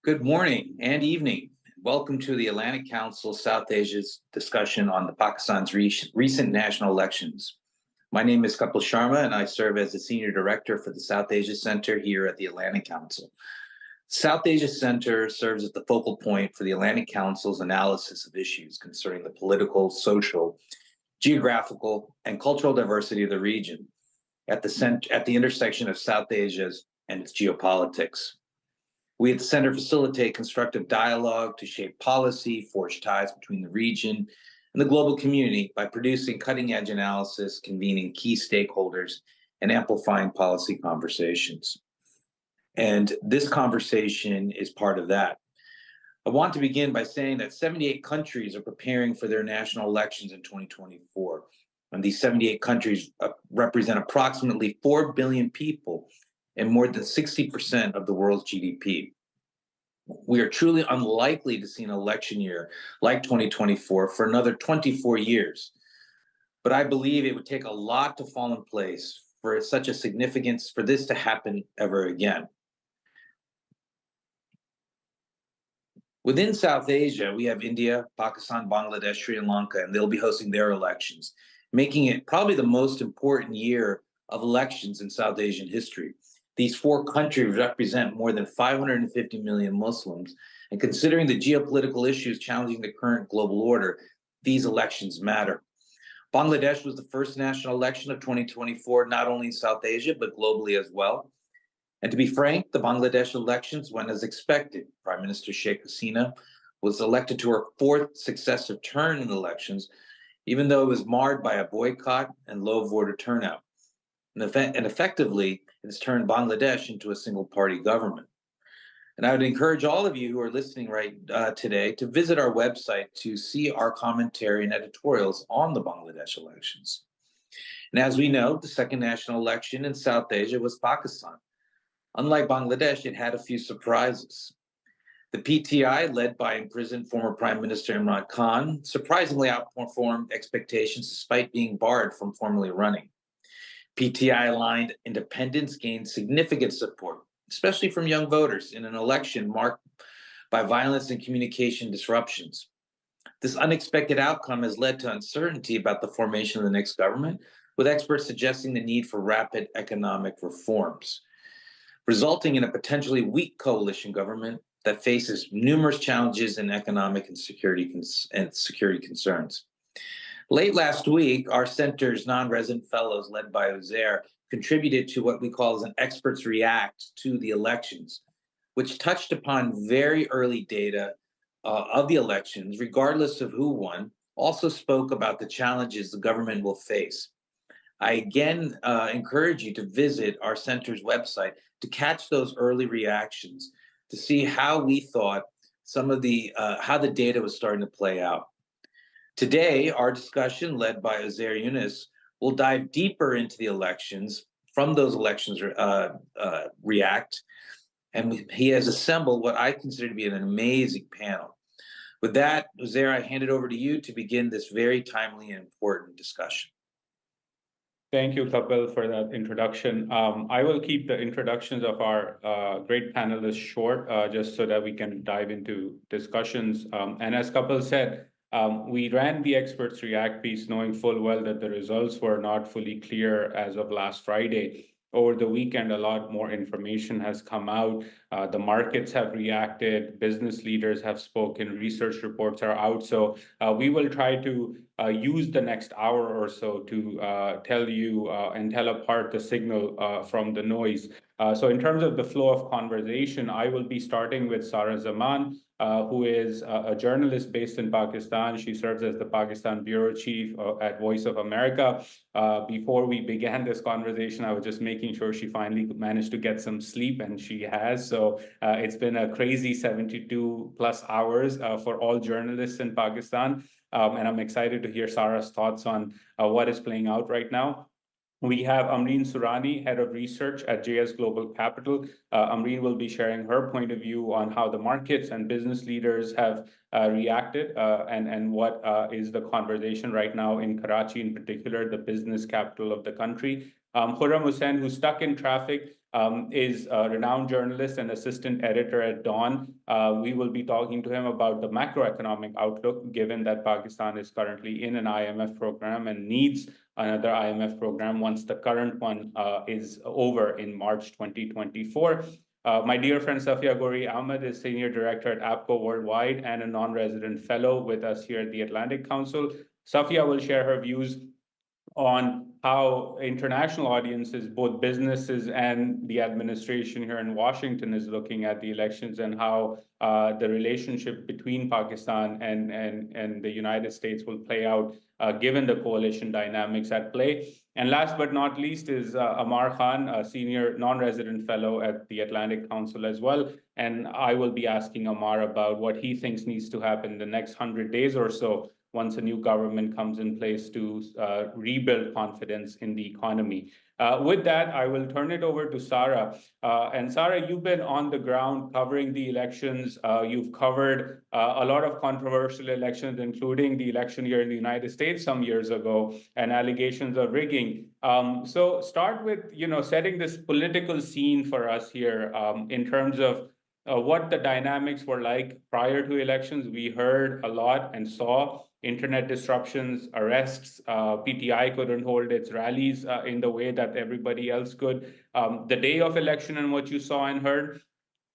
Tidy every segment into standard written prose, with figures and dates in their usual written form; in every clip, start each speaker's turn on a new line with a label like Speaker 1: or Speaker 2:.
Speaker 1: Good morning and evening. Welcome to the Atlantic Council South Asia's discussion on the Pakistan's recent national elections. My name is Kapil Sharma, and I serve as the Senior Director for the South Asia Center here at the Atlantic Council. South Asia Center serves as the focal point for the Atlantic Council's analysis of issues concerning the political, social, geographical, and cultural diversity of the region at the intersection of South Asia's and its geopolitics. We at the Center facilitate constructive dialogue to shape policy, forge ties between the region and the global community by producing cutting-edge analysis, convening key stakeholders, and amplifying policy conversations. And this conversation is part of that. I want to begin by saying that 78 countries are preparing for their national elections in 2024. And these 78 countries represent approximately 4 billion people and more than 60% of the world's GDP. We are truly unlikely to see an election year like 2024 for another 24 years. But I believe it would take a lot to fall in place for such a significance for this to happen ever again. Within South Asia, we have India, Pakistan, Bangladesh, Sri Lanka, and they'll be hosting their elections, making it probably the most important year of elections in South Asian history. These four countries represent more than 550 million Muslims, and considering the geopolitical issues challenging the current global order, these elections matter. Bangladesh was the first national election of 2024, not only in South Asia, but globally as well. And to be frank, the Bangladesh elections went as expected. Prime Minister Sheikh Hasina was elected to her fourth successive turn in elections, even though it was marred by a boycott and low voter turnout. And effectively, it has turned Bangladesh into a single-party government. And I would encourage all of you who are listening today to visit our website to see our commentary and editorials on the Bangladesh elections. And as we know, the second national election in South Asia was Pakistan. Unlike Bangladesh, it had a few surprises. The PTI, led by imprisoned former Prime Minister Imran Khan, surprisingly outperformed expectations despite being barred from formally running. PTI-aligned independents gained significant support, especially from young voters, in an election marked by violence and communication disruptions. This unexpected outcome has led to uncertainty about the formation of the next government, with experts suggesting the need for rapid economic reforms, resulting in a potentially weak coalition government that faces numerous challenges in economic and security concerns. Late last week, our center's non-resident fellows, led by Uzair, contributed to what we call as an experts react to the elections, which touched upon very early data of the elections, regardless of who won, also spoke about the challenges the government will face. I again encourage you to visit our center's website to catch those early reactions, to see how we thought how the data was starting to play out. Today, our discussion, led by Uzair Younus, will dive deeper into the elections, from those elections react, and he has assembled what I consider to be an amazing panel. With that, Uzair, I hand it over to you to begin this very timely and important discussion.
Speaker 2: Thank you, Kapil, for that introduction. I will keep the introductions of our great panelists short, just so that we can dive into discussions. And as Kapil said, we ran the Experts React piece knowing full well that the results were not fully clear as of last Friday. Over the weekend, a lot more information has come out. The markets have reacted, business leaders have spoken, research reports are out. So we will try to use the next hour or so to tell you and tell apart the signal from the noise. So in terms of the flow of conversation, I will be starting with Sarah Zaman, who is a journalist based in Pakistan. She serves as the Pakistan Bureau Chief at Voice of America. Before we began this conversation, I was just making sure she finally managed to get some sleep, and she has. So it's been a crazy 72 plus hours for all journalists in Pakistan. And I'm excited to hear Sarah's thoughts on what is playing out right now. We have Amreen Surani, Head of Research at JS Global Capital. Amreen will be sharing her point of view on how the markets and business leaders have reacted and what is the conversation right now in Karachi, in particular, the business capital of the country. Khurram Hussain, who's stuck in traffic, is a renowned journalist and assistant editor at Dawn. We will be talking to him about the macroeconomic outlook, given that Pakistan is currently in an IMF program and needs another IMF program once the current one is over in March 2024. My dear friend Safia Ghori-Ahmad is Senior Director at APCO Worldwide and a non-resident fellow with us here at the Atlantic Council. Safia will share her views on how international audiences, both businesses and the administration here in Washington, is looking at the elections and how the relationship between Pakistan and the United States will play out given the coalition dynamics at play. And last but not least is Amar Khan, a senior non-resident fellow at the Atlantic Council as well. And I will be asking Amar about what he thinks needs to happen the next 100 days or so once a new government comes in place to rebuild confidence in the economy. With that, I will turn it over to Sarah. And Sarah, you've been on the ground covering the elections. You've covered a lot of controversial elections, including the election here in the United States some years ago and allegations of rigging. So start with, setting this political scene for us here in terms of what the dynamics were like prior to elections. We heard a lot and saw internet disruptions, arrests. PTI couldn't hold its rallies in the way that everybody else could. The day of election and what you saw and heard,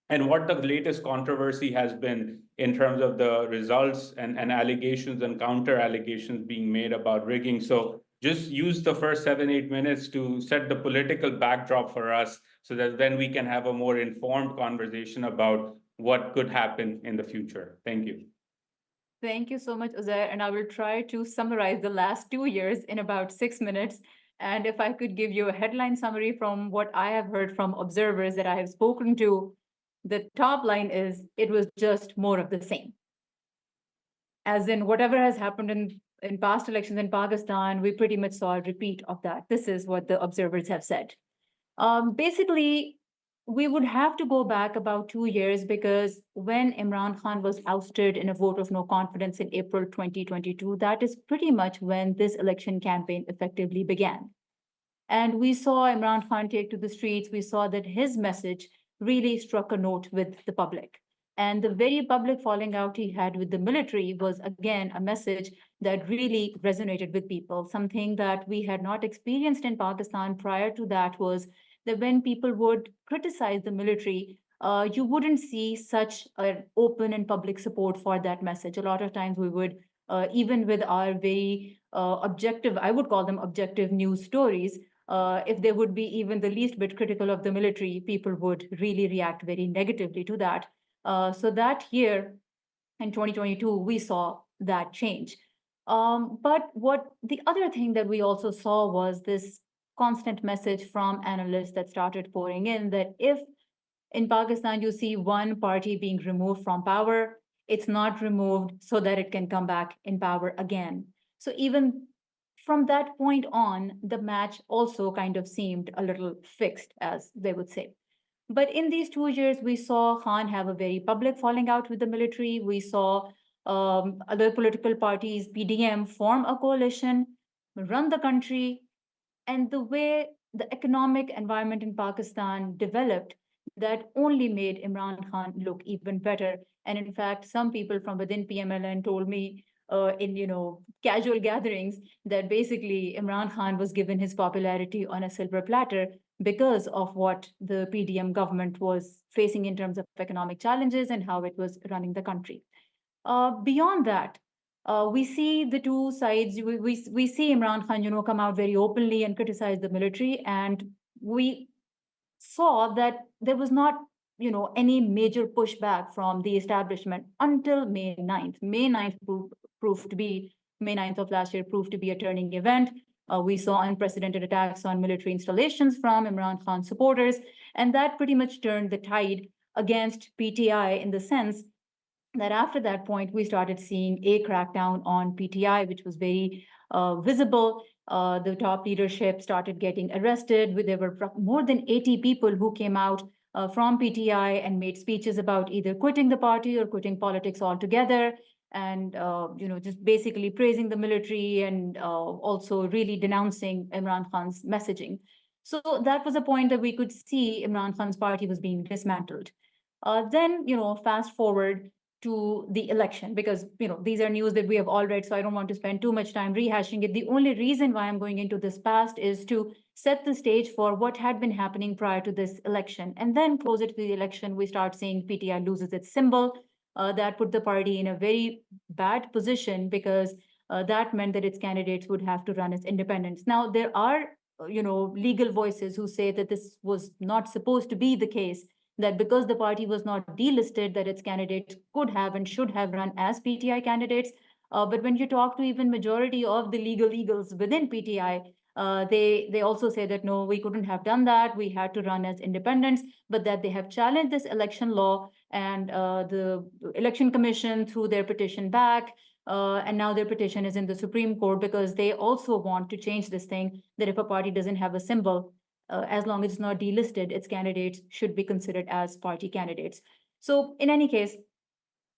Speaker 2: and what the latest controversy has been in terms of the results and allegations and counter allegations being made about rigging. So just use the first 7-8 minutes to set the political backdrop for us so that then we can have a more informed conversation about what could happen in the future. Thank you.
Speaker 3: Thank you so much, Uzair. And I will try to summarize the last 2 years in about 6 minutes. And if I could give you a headline summary from what I have heard from observers that I have spoken to, the top line is it was just more of the same. As in, whatever has happened in past elections in Pakistan, we pretty much saw a repeat of that. This is what the observers have said. Basically, we would have to go back about 2 years because when Imran Khan was ousted in a vote of no confidence in April 2022, that is pretty much when this election campaign effectively began. And we saw Imran Khan take to the streets. We saw that his message really struck a note with the public. And the very public falling out he had with the military was, again, a message that really resonated with people. Something that we had not experienced in Pakistan prior to that was that when people would criticize the military, you wouldn't see such an open and public support for that message. A lot of times we would, even with our very objective, I would call them objective news stories, if they would be even the least bit critical of the military, people would really react very negatively to that. So that year, in 2022, we saw that change. But what the other thing that we also saw was this constant message from analysts that started pouring in that if in Pakistan you see one party being removed from power, it's not removed so that it can come back in power again. So even from that point on, the match also kind of seemed a little fixed, as they would say. But in these 2 years, we saw Khan have a very public falling out with the military. We saw other political parties, PDM, form a coalition, run the country. And the way the economic environment in Pakistan developed, that only made Imran Khan look even better. And in fact, some people from within PMLN told me in casual gatherings that basically Imran Khan was given his popularity on a silver platter because of what the PDM government was facing in terms of economic challenges and how it was running the country. Beyond that, we see the two sides. We see Imran Khan, come out very openly and criticize the military, and we saw that there was not, any major pushback from the establishment until May 9th. May 9th proved to be May 9th of last year proved to be a turning event. We saw unprecedented attacks on military installations from Imran Khan supporters, and that pretty much turned the tide against PTI in the sense that after that point, we started seeing a crackdown on PTI, which was very visible. The top leadership started getting arrested. There were more than 80 people who came out from PTI and made speeches about either quitting the party or quitting politics altogether, and just basically praising the military and also really denouncing Imran Khan's messaging. So that was a point that we could see Imran Khan's party was being dismantled. Then, fast forward to the election, because, these are news that we have all read, so I don't want to spend too much time rehashing it. The only reason why I'm going into this past is to set the stage for what had been happening prior to this election. And then closer to the election, we start seeing PTI loses its symbol. That put the party in a very bad position, because that meant that its candidates would have to run as independents. Now, there are legal voices who say that this was not supposed to be the case, that because the party was not delisted, that its candidates could have and should have run as PTI candidates. But when you talk to even majority of the legal eagles within PTI, they also say that no, we couldn't have done that. We had to run as independents, but that they have challenged this election law, and the election commission threw their petition back. And now their petition is in the Supreme Court, because they also want to change this thing, that if a party doesn't have a symbol, as long as it's not delisted, its candidates should be considered as party candidates. So in any case,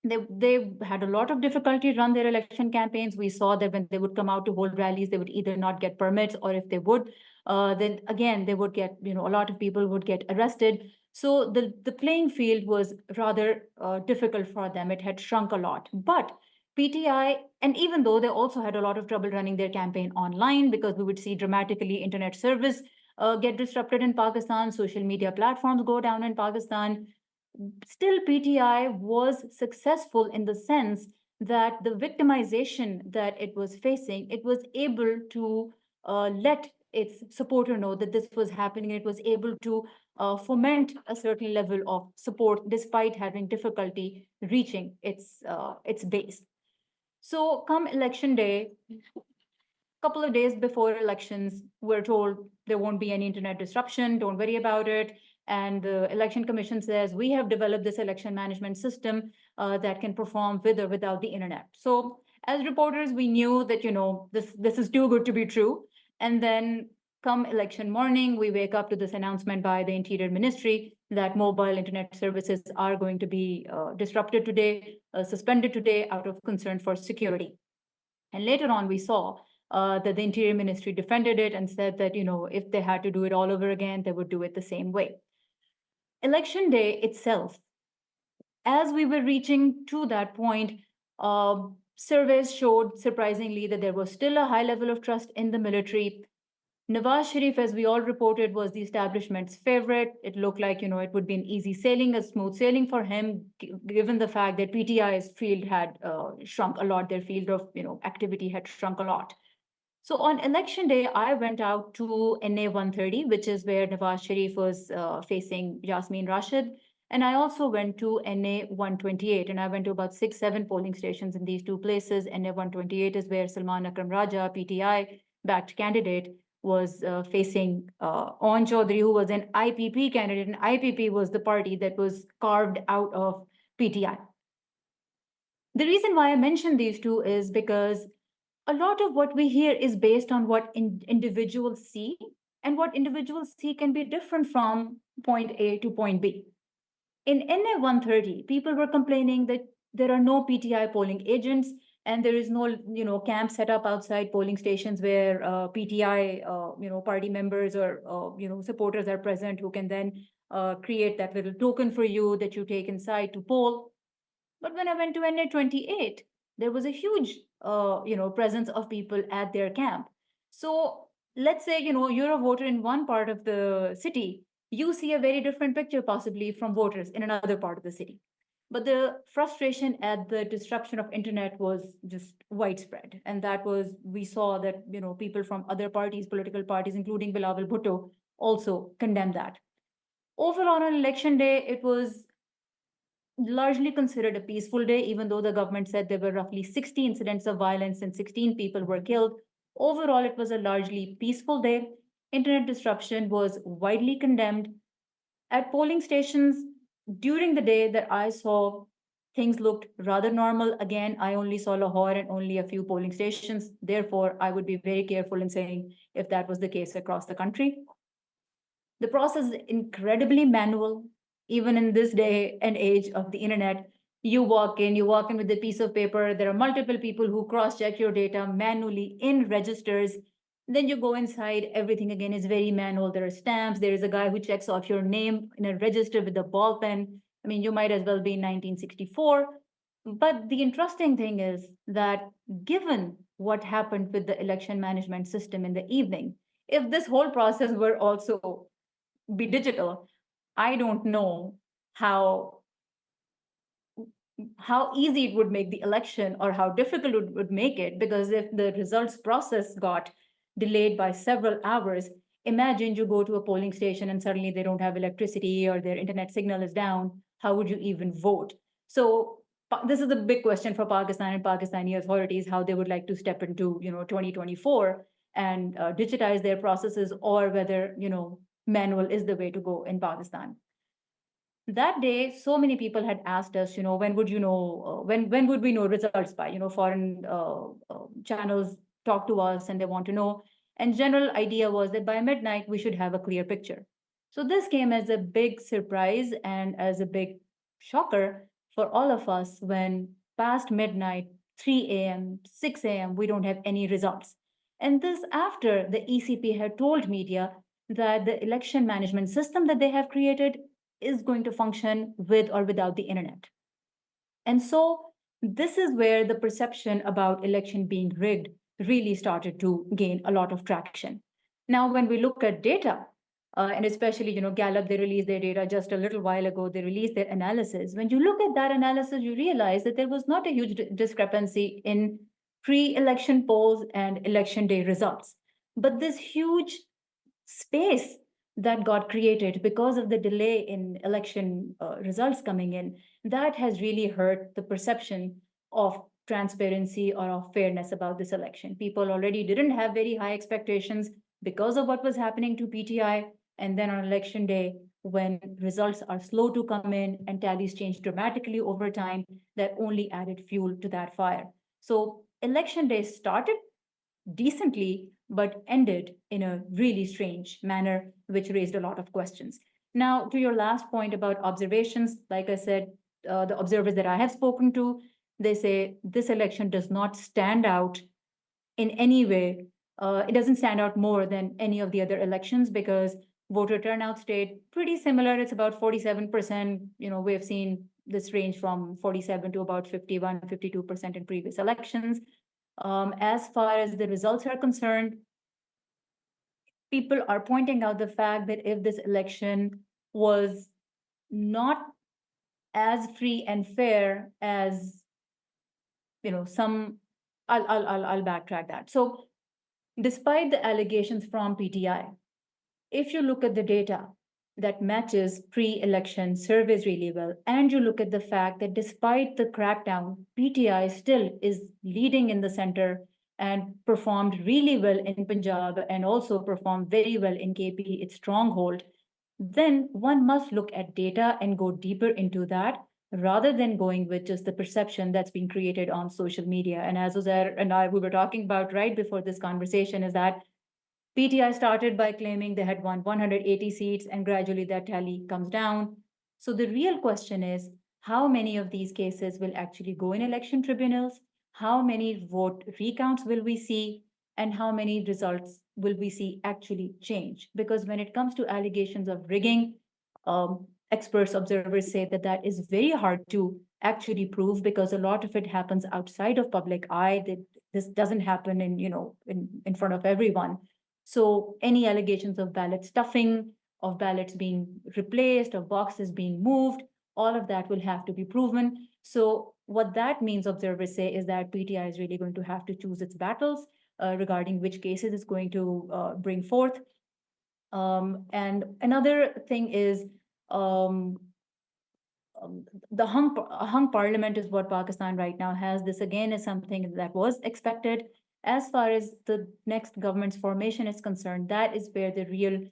Speaker 3: they had a lot of difficulty run their election campaigns. We saw that when they would come out to hold rallies, they would either not get permits, or if they would, then again, they would get, a lot of people would get arrested. So the playing field was rather difficult for them. It had shrunk a lot. But PTI, and even though they also had a lot of trouble running their campaign online, because we would see dramatically internet service get disrupted in Pakistan, social media platforms go down in Pakistan, still PTI was successful in the sense that the victimization that it was facing, it was able to let its supporter know that this was happening. It was able to foment a certain level of support despite having difficulty reaching its base. So come election day, couple of days before elections, we're told there won't be any internet disruption, don't worry about it. And the election commission says, we have developed this election management system that can perform with or without the internet. So as reporters, we knew that, this is too good to be true. And then come election morning, we wake up to this announcement by the Interior Ministry that mobile internet services are going to be disrupted today, suspended today out of concern for security. And later on, we saw that the Interior Ministry defended it and said that, if they had to do it all over again, they would do it the same way. Election day itself, as we were reaching to that point, surveys showed surprisingly that there was still a high level of trust in the military. Nawaz Sharif, as we all reported, was the establishment's favorite. It looked like, it would be an easy sailing, a smooth sailing for him, given the fact that PTI's field had shrunk a lot. Their field of, activity had shrunk a lot. So on election day, I went out to NA 130, which is where Nawaz Sharif was facing Yasmin Rashid. And I also went to NA 128, and I went to about 6-7 polling stations in these two places. NA 128 is where Salman Akram Raja, PTI-backed candidate, was facing On Chaudhry, who was an IPP candidate, and IPP was the party that was carved out of PTI. The reason why I mention these two is because a lot of what we hear is based on what individuals see, and what individuals see can be different from point A to point B. In NA 130, people were complaining that there are no PTI polling agents, and there is no, camp set up outside polling stations where PTI, party members or, supporters are present who can then create that little token for you that you take inside to poll. But when I went to NA 28, there was a huge, presence of people at their camp. So let's say, you're a voter in one part of the city, you see a very different picture possibly from voters in another part of the city. But the frustration at the disruption of internet was just widespread. And that was, we saw that, people from other parties, political parties, including Bilawal Bhutto, also condemned that. Overall, on election day, it was largely considered a peaceful day, even though the government said there were roughly 60 incidents of violence and 16 people were killed. Overall, it was a largely peaceful day. Internet disruption was widely condemned. At polling stations during the day that I saw, things looked rather normal. Again, I only saw Lahore and only a few polling stations. Therefore, I would be very careful in saying if that was the case across the country. The process is incredibly manual. Even in this day and age of the internet, you walk in with a piece of paper. There are multiple people who cross-check your data manually in registers. Then you go inside, everything again is very manual. There are stamps. There is a guy who checks off your name in a register with a ball pen. I mean, you might as well be in 1964. But the interesting thing is that given what happened with the election management system in the evening, if this whole process were also be digital, I don't know how easy it would make the election or how difficult it would make it, because if the results process got delayed by several hours, imagine you go to a polling station and suddenly they don't have electricity or their internet signal is down. How would you even vote? So this is a big question for Pakistan and Pakistani authorities, how they would like to step into 2024 and digitize their processes, or whether manual is the way to go in Pakistan. That day, so many people had asked us, when would when would we know results by? Foreign channels talk to us and they want to know. And general idea was that by midnight we should have a clear picture. So this came as a big surprise and as a big shocker for all of us when past midnight, 3 a.m., 6 a.m., we don't have any results. And this after the ECP had told media that the election management system that they have created is going to function with or without the internet. And so this is where the perception about election being rigged really started to gain a lot of traction. Now, when we look at data, and especially, Gallup, they released their data just a little while ago. They released their analysis. When you look at that analysis, you realize that there was not a huge discrepancy in pre-election polls and election day results. But this huge space that got created because of the delay in election results coming in, that has really hurt the perception of transparency or of fairness about this election. People already didn't have very high expectations because of what was happening to PTI. And then on election day, when results are slow to come in and tallies change dramatically over time, that only added fuel to that fire. So election day started decently, but ended in a really strange manner, which raised a lot of questions. Now, to your last point about observations, like I said, the observers that I have spoken to, they say this election does not stand out in any way. It doesn't stand out more than any of the other elections because voter turnout stayed pretty similar. It's about 47%. We have seen this range from 47 to about 51, 52% in previous elections. As far as the results are concerned, people are pointing out the fact that if this election was not as free and fair as some, I'll backtrack that. So, despite the allegations from PTI, if you look at the data that matches pre-election surveys really well, and you look at the fact that despite the crackdown, PTI still is leading in the center and performed really well in Punjab and also performed very well in KP, its stronghold, then one must look at data and go deeper into that rather than going with just the perception that's been created on social media. And as Uzair and we were talking about right before this conversation, is that PTI started by claiming they had won 180 seats, and gradually that tally comes down. So the real question is, how many of these cases will actually go in election tribunals? How many vote recounts will we see? And how many results will we see actually change? Because when it comes to allegations of rigging, experts, observers say that that is very hard to actually prove because a lot of it happens outside of public eye. That this doesn't happen in front of everyone. So any allegations of ballot stuffing, of ballots being replaced, of boxes being moved, all of that will have to be proven. So what that means, observers say, is that PTI is really going to have to choose its battles regarding which cases it's going to bring forth. And another thing is the hung parliament is what Pakistan right now has. This again is something that was expected. As far as the next government's formation is concerned, that is where the real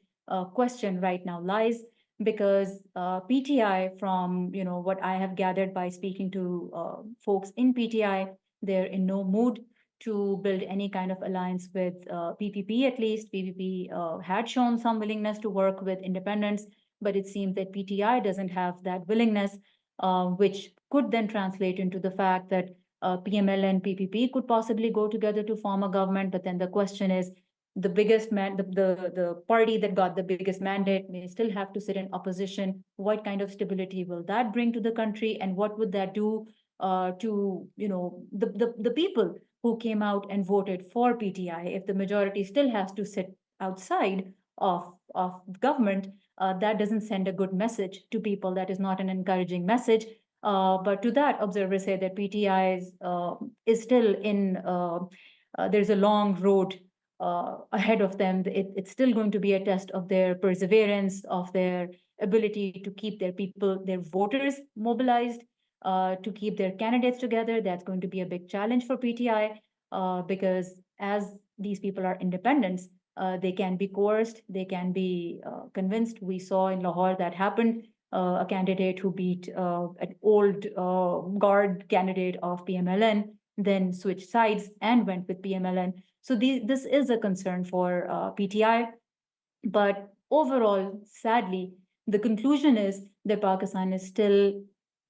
Speaker 3: question right now lies, because PTI, from what I have gathered by speaking to folks in PTI, they're in no mood to build any kind of alliance with PPP. At least PPP had shown some willingness to work with independents, but it seems that PTI doesn't have that willingness, which could then translate into the fact that PML and PPP could possibly go together to form a government. But then the question is, the biggest the party that got the biggest mandate may still have to sit in opposition. What kind of stability will that bring to the country, and what would that do to the people who came out and voted for PTI? If the majority still has to sit outside of government, that doesn't send a good message to people. That is not an encouraging message. But to that, observers say that PTI is still in. There's a long road ahead of them. It's still going to be a test of their perseverance, of their ability to keep their people, their voters mobilized, to keep their candidates together. That's going to be a big challenge for PTI because as these people are independents, they can be coerced, they can be convinced. We saw in Lahore that happened. A candidate who beat an old guard candidate of PMLN, then switched sides and went with PMLN. So this is a concern for PTI. But overall, sadly, the conclusion is that Pakistan is still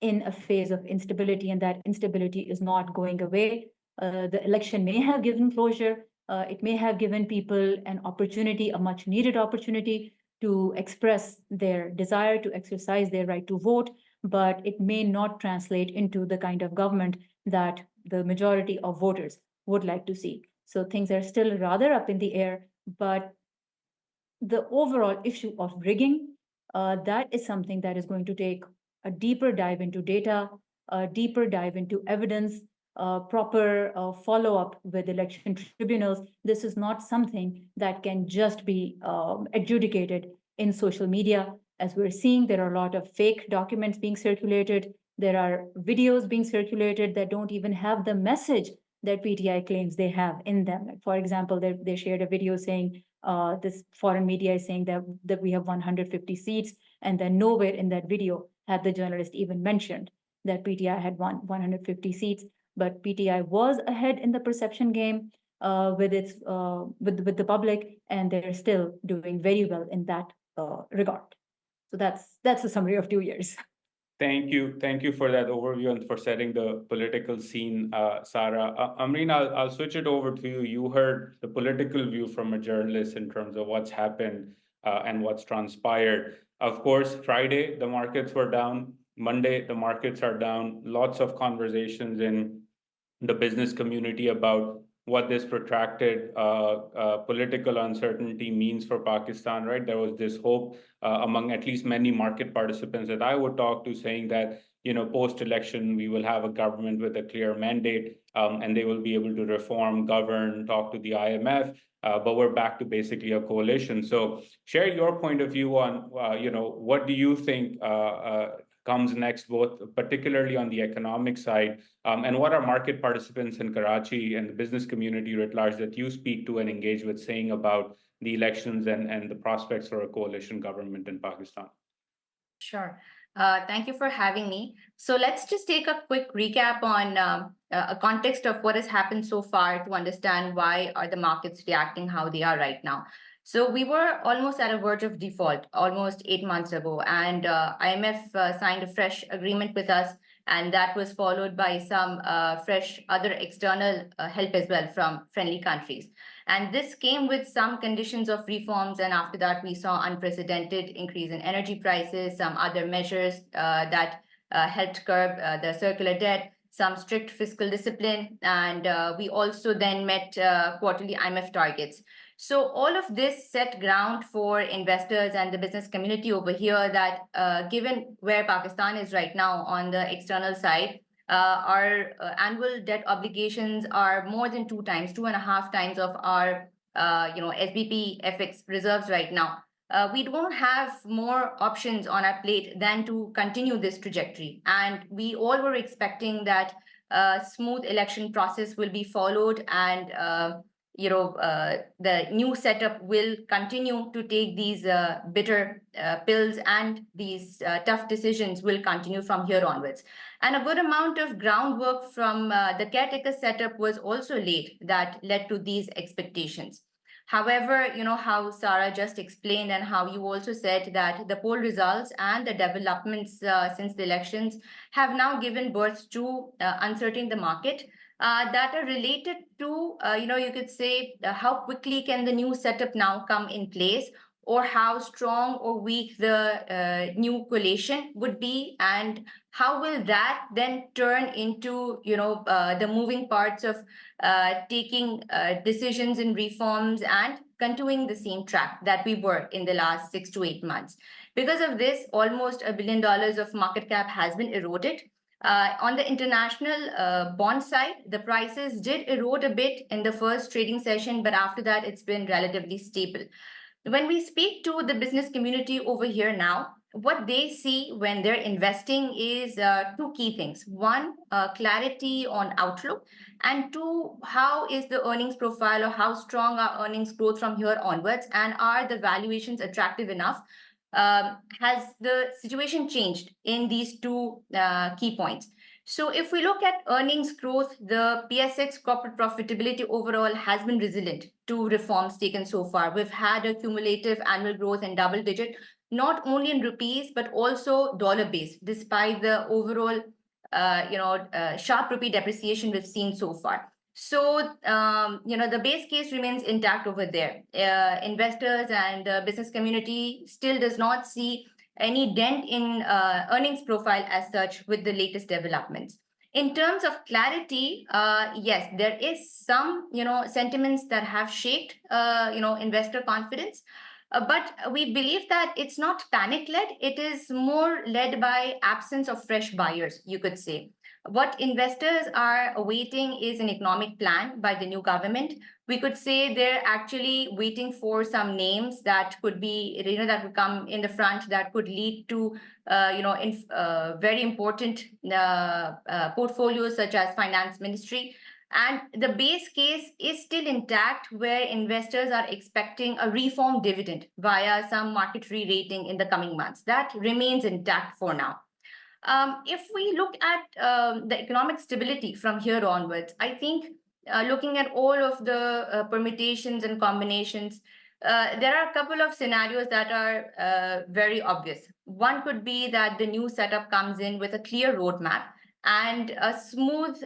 Speaker 3: in a phase of instability, and that instability is not going away. The election may have given closure. It may have given people an opportunity, a much needed opportunity to express their desire to exercise their right to vote, but it may not translate into the kind of government that the majority of voters would like to see. So things are still rather up in the air, but the overall issue of rigging, that is something that is going to take a deeper dive into data, a deeper dive into evidence, proper follow-up with election tribunals. This is not something that can just be adjudicated in social media. As we're seeing, there are a lot of fake documents being circulated. There are videos being circulated that don't even have the message that PTI claims they have in them. For example, they shared a video saying, this foreign media is saying that we have 150 seats, and then nowhere in that video had the journalist even mentioned that PTI had won 150 seats. But PTI was ahead in the perception game with the public, and they're still doing very well in that regard. So that's a summary of 2 years.
Speaker 2: Thank you. Thank you for that overview and for setting the political scene, Sarah. Amreen, I'll switch it over to you. You heard the political view from a journalist in terms of what's happened and what's transpired. Of course, Friday, the markets were down. Monday, the markets are down. Lots of conversations in the business community about what this protracted political uncertainty means for Pakistan, right? There was this hope among at least many market participants that I would talk to, saying that, post-election, we will have a government with a clear mandate, and they will be able to reform, govern, talk to the IMF, but we're back to basically a coalition. So share your point of view on, what do you think comes next, both particularly on the economic side, and what are market participants in Karachi and the business community at large that you speak to and engage with saying about the elections and the prospects for a coalition government in Pakistan?
Speaker 4: Sure. Thank you for having me. So let's just take a quick recap on a context of what has happened so far to understand why are the markets reacting how they are right now. So we were almost at a verge of default almost 8 months ago, and IMF signed a fresh agreement with us, and that was followed by some fresh other external help as well from friendly countries. And this came with some conditions of reforms, and after that we saw unprecedented increase in energy prices, some other measures that helped curb the circular debt, some strict fiscal discipline, and we also then met quarterly IMF targets. So all of this set ground for investors and the business community over here that given where Pakistan is right now on the external side, our annual debt obligations are more than 2.5 times of our SBP FX reserves right now. We don't have more options on our plate than to continue this trajectory. And we all were expecting that a smooth election process will be followed, and the new setup will continue to take these bitter pills, and these tough decisions will continue from here onwards. And a good amount of groundwork from the caretaker setup was also laid that led to these expectations. However, how Sarah just explained and how you also said that the poll results and the developments since the elections have now given birth to uncertain the market. that are related to, you could say, how quickly can the new setup now come in place, or how strong or weak the new coalition would be, and how will that then turn into, the moving parts of taking decisions and reforms and continuing the same track that we were in the last 6 to 8 months. Because of this, almost $1 billion of market cap has been eroded. On the international bond side, the prices did erode a bit in the first trading session, but after that, it's been relatively stable. When we speak to the business community over here now, what they see when they're investing is two key things. One, clarity on outlook, and two, how is the earnings profile, or how strong are earnings growth from here onwards, and are the valuations attractive enough? Has the situation changed in these two key points? So if we look at earnings growth, the PSX corporate profitability overall has been resilient to reforms taken so far. We've had a cumulative annual growth in double digit, not only in rupees, but also dollar based, despite the overall sharp rupee depreciation we've seen so far. So, the base case remains intact over there. Investors and business community still does not see any dent in earnings profile as such with the latest developments. In terms of clarity, yes, there is some, sentiments that have shaped, investor confidence. But we believe that it's not panic-led. It is more led by absence of fresh buyers, you could say. What investors are awaiting is an economic plan by the new government. We could say they're actually waiting for some names that could be, that would come in the front, that could lead to, very important portfolios such as finance ministry. And the base case is still intact, where investors are expecting a reform dividend via some market re-rating in the coming months. That remains intact for now. If we look at the economic stability from here onwards, I think looking at all of the permutations and combinations, there are a couple of scenarios that are very obvious. One could be that the new setup comes in with a clear roadmap, and a smooth,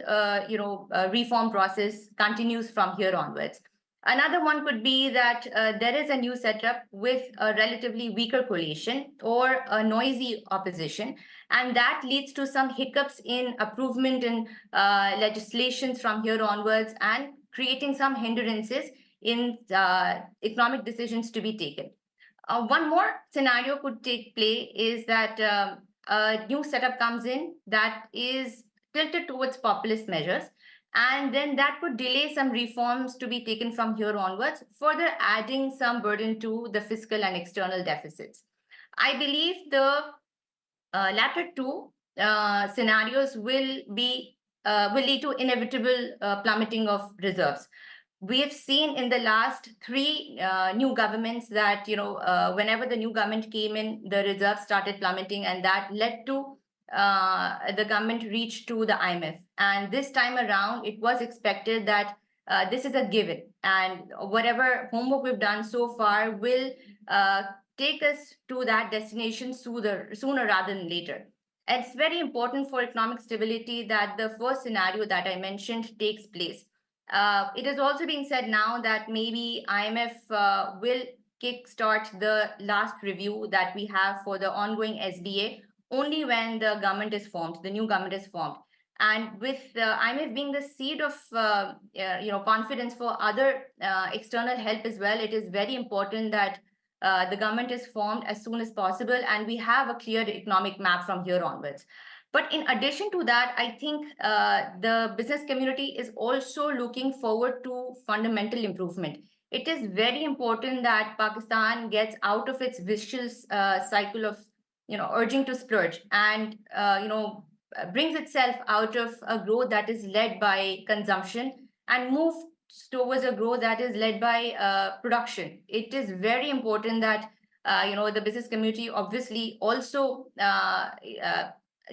Speaker 4: reform process continues from here onwards. Another one could be that there is a new setup with a relatively weaker coalition or a noisy opposition, and that leads to some hiccups in improvement in legislations from here onwards, and creating some hindrances in economic decisions to be taken. One more scenario could take play is that a new setup comes in that is tilted towards populist measures, and then that could delay some reforms to be taken from here onwards, further adding some burden to the fiscal and external deficits. I believe the latter two scenarios will lead to inevitable plummeting of reserves. We have seen in the last three new governments that, whenever the new government came in, the reserves started plummeting, and that led to the government reached to the IMF. And this time around, it was expected that this is a given, and whatever homework we've done so far will take us to that destination sooner rather than later. It's very important for economic stability that the first scenario that I mentioned takes place. It is also being said now that maybe IMF will kickstart the last review that we have for the ongoing SBA only when the government is formed, the new government is formed. And with IMF being the seed of confidence for other external help as well, it is very important that the government is formed as soon as possible, and we have a clear economic map from here onwards. But in addition to that, I think the business community is also looking forward to fundamental improvement. It is very important that Pakistan gets out of its vicious cycle of, urging to splurge, and, brings itself out of a growth that is led by consumption and move towards a growth that is led by production. It is very important that, the business community obviously also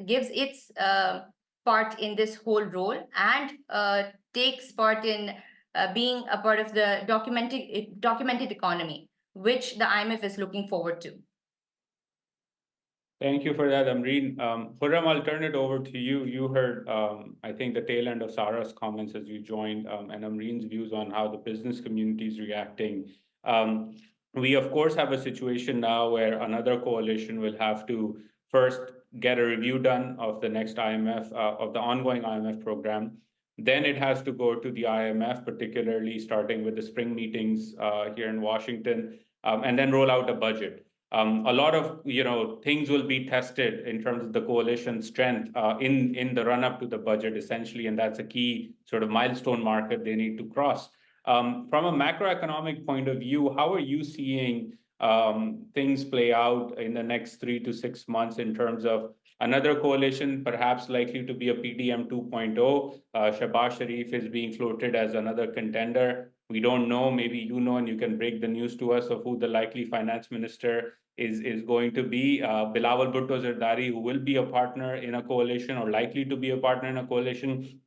Speaker 4: gives its part in this whole role, and takes part in being a part of the documented economy, which the IMF is looking forward to.
Speaker 2: Thank you for that, Amreen. Khurram, I'll turn it over to you. You heard, I think, the tail end of Sarah's comments as you joined, and Amreen's views on how the business community is reacting. Um, we, of course, have a situation now where another coalition will have to first get a review done of the next IMF, of the ongoing IMF program. Then it has to go to the IMF, particularly starting with the spring meetings here in Washington, and then roll out a budget. A lot of things will be tested in terms of the coalition strength in the run up to the budget, essentially, and that's a key sort of milestone marker they need to cross. From a macroeconomic point of view, how are you seeing things play out in the next 3 to 6 months in terms of another coalition, perhaps likely to be a PDM 2.0? Shahbaz Sharif is being floated as another contender. We don't know, maybe you know, and you can break the news to us of who the likely finance minister is going to be. Bilawal Bhutto Zardari, who will be a partner in a coalition or likely to be a partner in a coalition,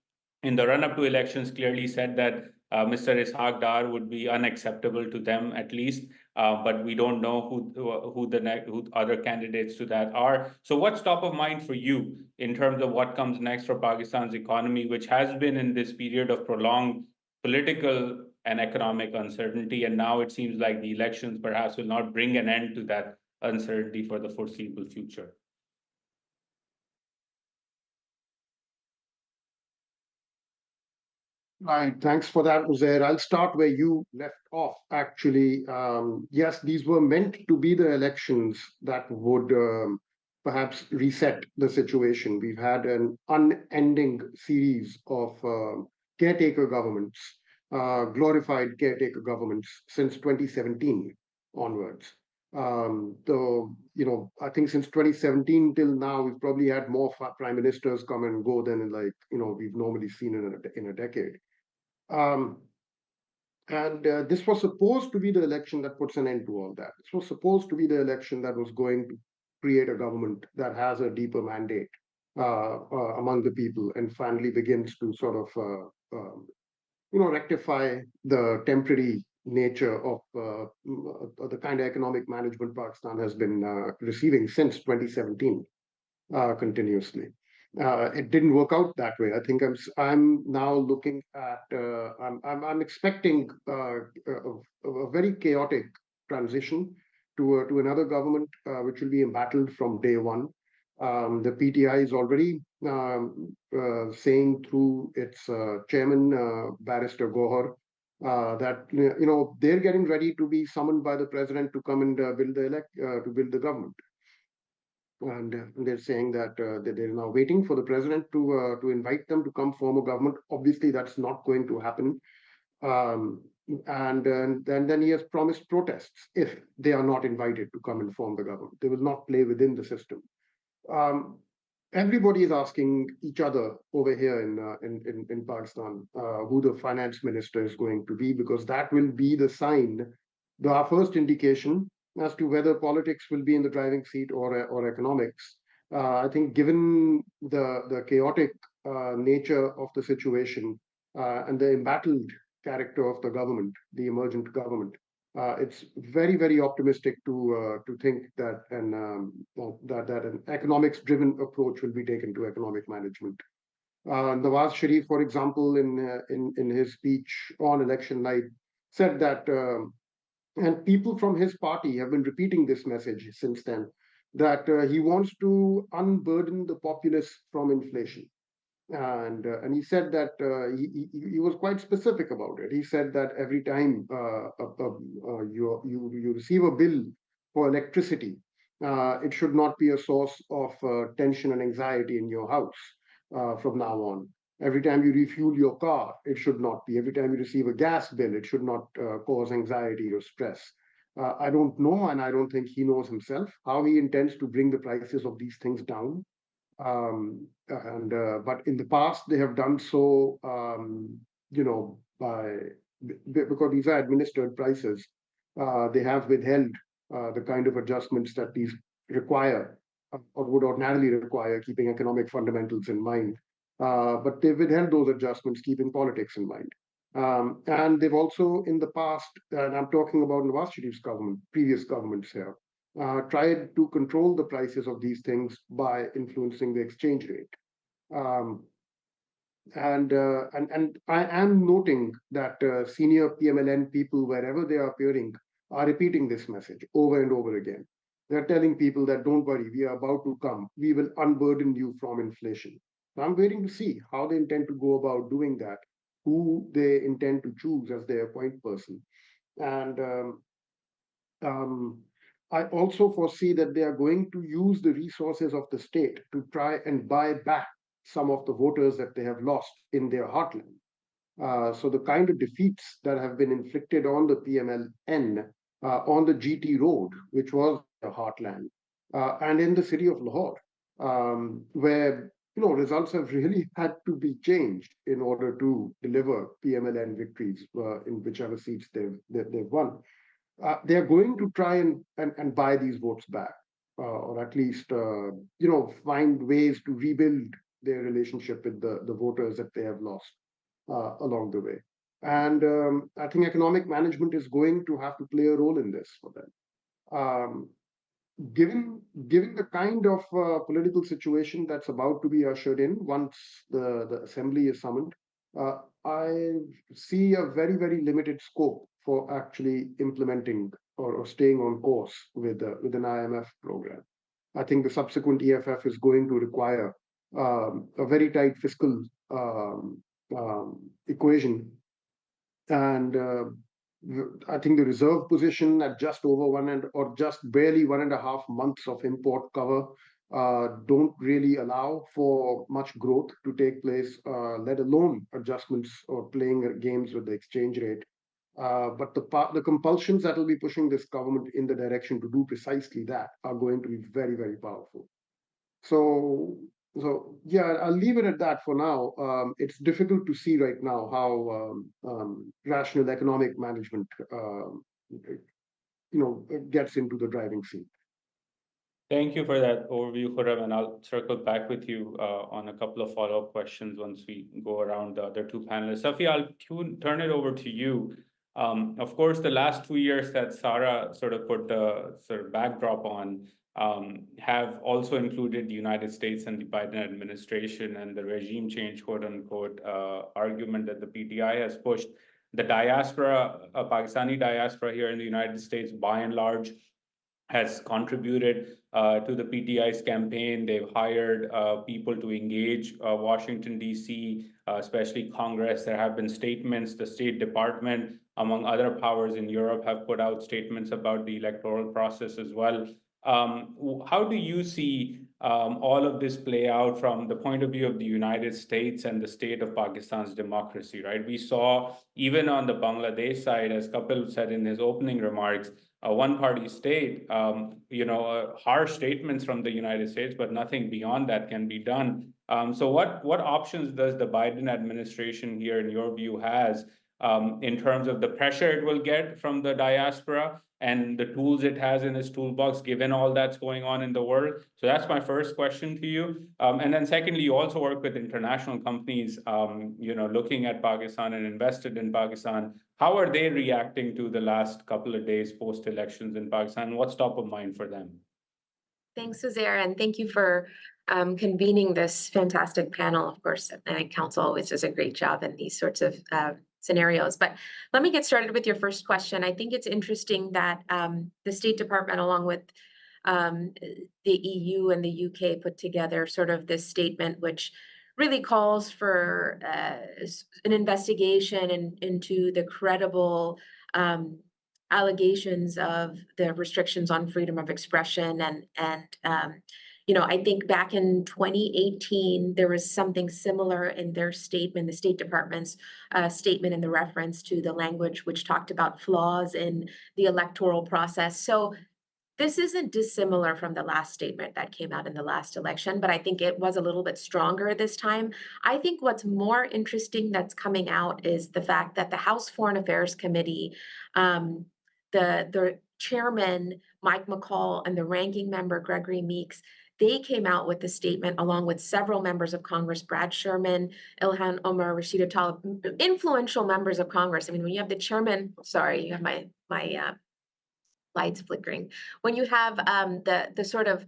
Speaker 2: in the run-up to elections clearly said that Mr. Ishaq Dar would be unacceptable to them at least, but we don't know who other candidates to that are. So what's top of mind for you in terms of what comes next for Pakistan's economy, which has been in this period of prolonged political and economic uncertainty, and now it seems like the elections perhaps will not bring an end to that uncertainty for the foreseeable future?
Speaker 5: Right. Thanks for that, Uzair. I'll start where you left off, actually. Yes, these were meant to be the elections that would perhaps reset the situation. We've had an unending series of caretaker governments, glorified caretaker governments since 2017 onwards. I think since 2017 till now, we've probably had more prime ministers come and go than we've normally seen in a decade. This was supposed to be the election that puts an end to all that. This was supposed to be the election that was going to create a government that has a deeper mandate among the people and finally begins to sort of, rectify the temporary nature of the kind of economic management Pakistan has been receiving since 2017 continuously. It didn't work out that way. I think I'm now looking at I'm expecting a very chaotic transition to another government which will be embattled from day one. The PTI is already saying through its chairman, Barrister Gohar, that they're getting ready to be summoned by the president to come and build the government. And they're saying that they're now waiting for the president to invite them to come form a government. Obviously, that's not going to happen. Then he has promised protests if they are not invited to come and form the government. They will not play within the system. Everybody is asking each other over here in Pakistan who the finance minister is going to be, because that will be the sign, our first indication as to whether politics will be in the driving seat or economics. I think given the chaotic nature of the situation and the embattled character of the government, the emergent government, it's very, very optimistic to think that an economics-driven approach will be taken to economic management. Nawaz Sharif, for example, in his speech on election night, said that, and people from his party have been repeating this message since then, that he wants to unburden the populace from inflation. And he said that he was quite specific about it. He said that every time you receive a bill for electricity, it should not be a source of tension and anxiety in your house from now on. Every time you refuel your car, it should not be. Every time you receive a gas bill, it should not cause anxiety or stress. I don't know, and I don't think he knows himself, how he intends to bring the prices of these things down. But in the past they have done so, because these are administered prices, they have withheld the kind of adjustments that these require or would ordinarily require, keeping economic fundamentals in mind. But they've withheld those adjustments, keeping politics in mind. And they've also, in the past, and I'm talking about Nawaz Sharif's government, previous governments here, tried to control the prices of these things by influencing the exchange rate. Um, and I am noting that senior PMLN people, wherever they are appearing, are repeating this message over and over again. They're telling people that don't worry, we are about to come. We will unburden you from inflation. So I'm waiting to see how they intend to go about doing that, who they intend to choose as their point person. And um, I also foresee that they are going to use the resources of the state to try and buy back some of the voters that they have lost in their heartland. So the kind of defeats that have been inflicted on the PMLN on the GT road, which was the heartland, and in the city of Lahore, where results have really had to be changed in order to deliver PMLN victories in whichever seats they've won. They are going to try and buy these votes back, or at least find ways to rebuild their relationship with the voters that they have lost along the way. And I think economic management is going to have to play a role in this for them. Um, given the kind of political situation that's about to be ushered in once the assembly is summoned, I see a very, very limited scope for actually implementing or staying on course with an IMF program. I think the subsequent EFF is going to require a very tight fiscal equation, and I think the reserve position at just over or just barely 1.5 months of import cover don't really allow for much growth to take place, let alone adjustments or playing games with the exchange rate. But the compulsions that will be pushing this government in the direction to do precisely that are going to be very, very powerful. So, yeah, I'll leave it at that for now. It's difficult to see right now how rational economic management, gets into the driving seat.
Speaker 2: Thank you for that overview, Khurram, and I'll circle back with you on a couple of follow-up questions once we go around the other two panelists. Safi, I'll turn it over to you. Of course, the last 2 years that Sarah sort of put the sort of backdrop on have also included the United States and the Biden administration and the regime change, quote unquote, argument that the PTI has pushed. The diaspora, Pakistani diaspora here in the United States, by and large, has contributed to the PTI's campaign. They've hired people to engage Washington, D.C., especially Congress. There have been statements. The State Department, among other powers in Europe, have put out statements about the electoral process as well. How do you see all of this play out from the point of view of the United States and the state of Pakistan's democracy, right? We saw even on the Bangladesh side, as Kapil said in his opening remarks, a one-party state, harsh statements from the United States, but nothing beyond that can be done. So what options does the Biden administration here, in your view, has in terms of the pressure it will get from the diaspora and the tools it has in its toolbox, given all that's going on in the world? So that's my first question to you. And then secondly, you also work with international companies, looking at Pakistan and invested in Pakistan. How are they reacting to the last couple of days post-elections in Pakistan? What's top of mind for them?
Speaker 6: Thanks, Uzair, and thank you for convening this fantastic panel. Of course, I think Council always does a great job in these sorts of scenarios. But let me get started with your first question. I think it's interesting that the State Department, along with the EU and the UK, put together sort of this statement, which really calls for an investigation into the credible allegations of the restrictions on freedom of expression. And I think back in 2018, there was something similar in their statement, the State Department's statement, in the reference to the language which talked about flaws in the electoral process. So this isn't dissimilar from the last statement that came out in the last election, but I think it was a little bit stronger this time. I think what's more interesting that's coming out is the fact that the House Foreign Affairs Committee, the chairman, Mike McCall, and the ranking member, Gregory Meeks, they came out with a statement along with several members of Congress, Brad Sherman, Ilhan Omar, Rashida Tlaib, influential members of Congress. I mean, when you have the chairman, sorry, you have my lights flickering. When you have the sort of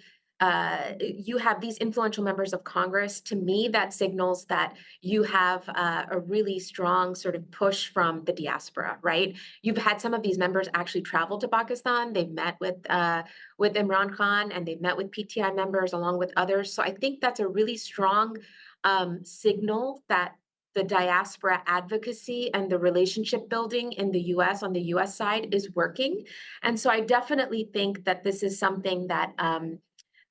Speaker 6: you have these influential members of Congress, to me, that signals that you have a really strong sort of push from the diaspora, right? You've had some of these members actually travel to Pakistan. They've met with Imran Khan, and they've met with PTI members along with others. So I think that's a really strong signal that the diaspora advocacy and the relationship building in the US on the US side is working. And so I definitely think that this is something that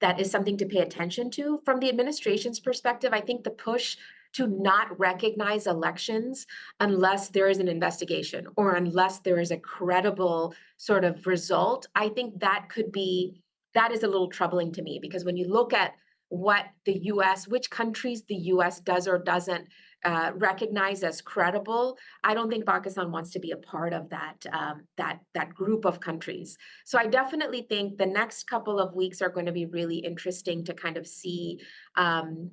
Speaker 6: that is something to pay attention to. From the administration's perspective, I think the push to not recognize elections unless there is an investigation or unless there is a credible sort of result, I think that is a little troubling to me, because when you look at what the US, which countries the US does or doesn't recognize as credible, I don't think Pakistan wants to be a part of that group of countries. So I definitely think the next couple of weeks are going to be really interesting to kind of see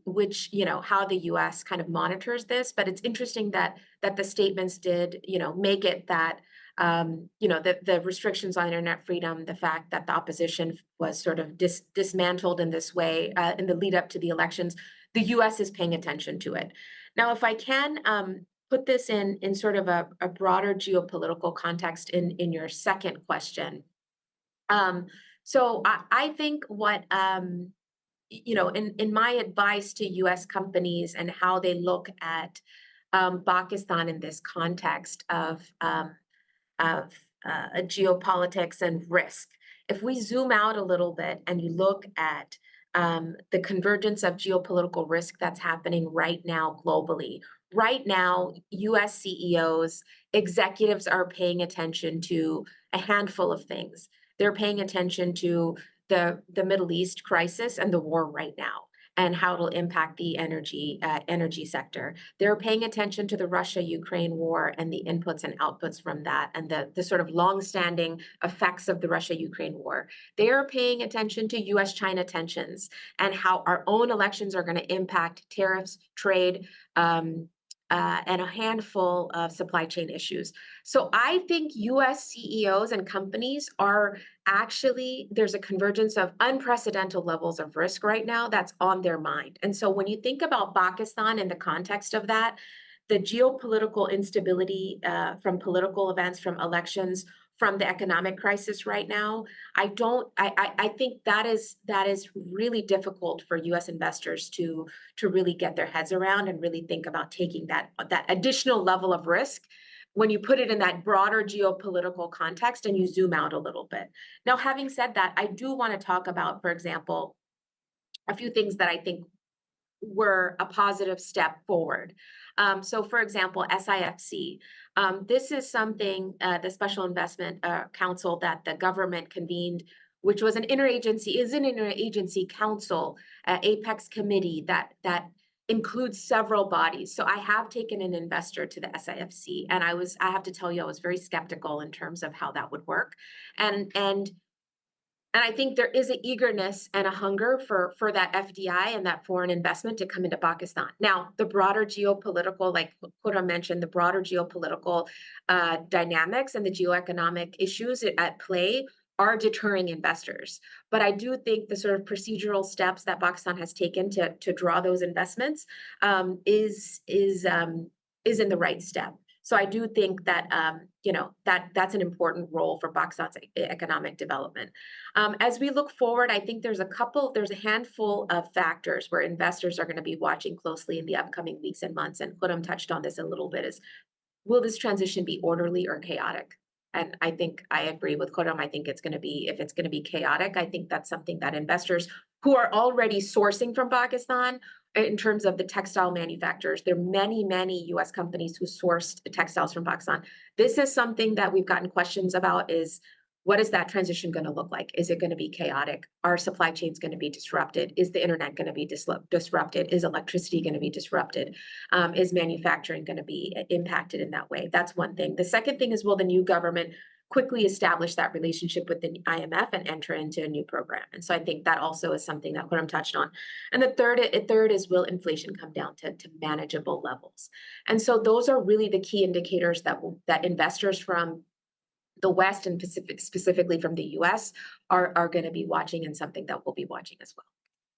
Speaker 6: which, how the US kind of monitors this. But it's interesting that the statements did, make it that the restrictions on internet freedom, the fact that the opposition was sort of dismantled in this way in the lead up to the elections, the US is paying attention to it. Now, if I can put this in sort of a broader geopolitical context in your second question. So I think what, in my advice to US companies and how they look at Pakistan in this context of geopolitics and risk. If we zoom out a little bit and you look at the convergence of geopolitical risk that's happening right now globally, right now, US CEOs, executives are paying attention to a handful of things. They're paying attention to the Middle East crisis and the war right now, and how it'll impact the energy sector. They're paying attention to the Russia-Ukraine war and the inputs and outputs from that, and the sort of longstanding effects of the Russia-Ukraine war. They are paying attention to US-China tensions and how our own elections are going to impact tariffs, trade, and a handful of supply chain issues. So I think US CEOs and companies are actually, there's a convergence of unprecedented levels of risk right now that's on their mind. And so when you think about Pakistan in the context of that, the geopolitical instability from political events, from elections, from the economic crisis right now, I think that is really difficult for US investors to really get their heads around and really think about taking that additional level of risk when you put it in that broader geopolitical context and you zoom out a little bit. Now, having said that, I do want to talk about, for example, a few things that I think were a positive step forward. So for example, SIFC, this is something, the Special Investment Council that the government convened, which was an interagency council, apex committee that includes several bodies. So I have taken an investor to the SIFC, and I have to tell you, I was very skeptical in terms of how that would work. And I think there is an eagerness and a hunger for that FDI and that foreign investment to come into Pakistan. Now, the broader geopolitical, like Khurram mentioned, the broader geopolitical dynamics and the geoeconomic issues at play are deterring investors. But I do think the sort of procedural steps that Pakistan has taken to draw those investments is in the right step. So I do think that that's an important role for Pakistan's economic development. As we look forward, I think there's a handful of factors where investors are going to be watching closely in the upcoming weeks and months. And Khurram touched on this a little bit: will this transition be orderly or chaotic? And I think I agree with Khurram. I think if it's going to be chaotic, I think that's something that investors who are already sourcing from Pakistan, in terms of the textile manufacturers, there are many, many US companies who sourced textiles from Pakistan. This is something that we've gotten questions about: is what is that transition going to look like? Is it going to be chaotic? Are supply chains going to be disrupted? Is the internet going to be disrupted? Is electricity going to be disrupted? Is manufacturing going to be impacted in that way? That's one thing. The second thing is, will the new government quickly establish that relationship with the IMF and enter into a new program? And so I think that also is something that Khurram touched on. And the third is, will inflation come down to manageable levels? And so those are really the key indicators that investors from the West and specifically from the US are going to be watching, and something that we'll be watching as well.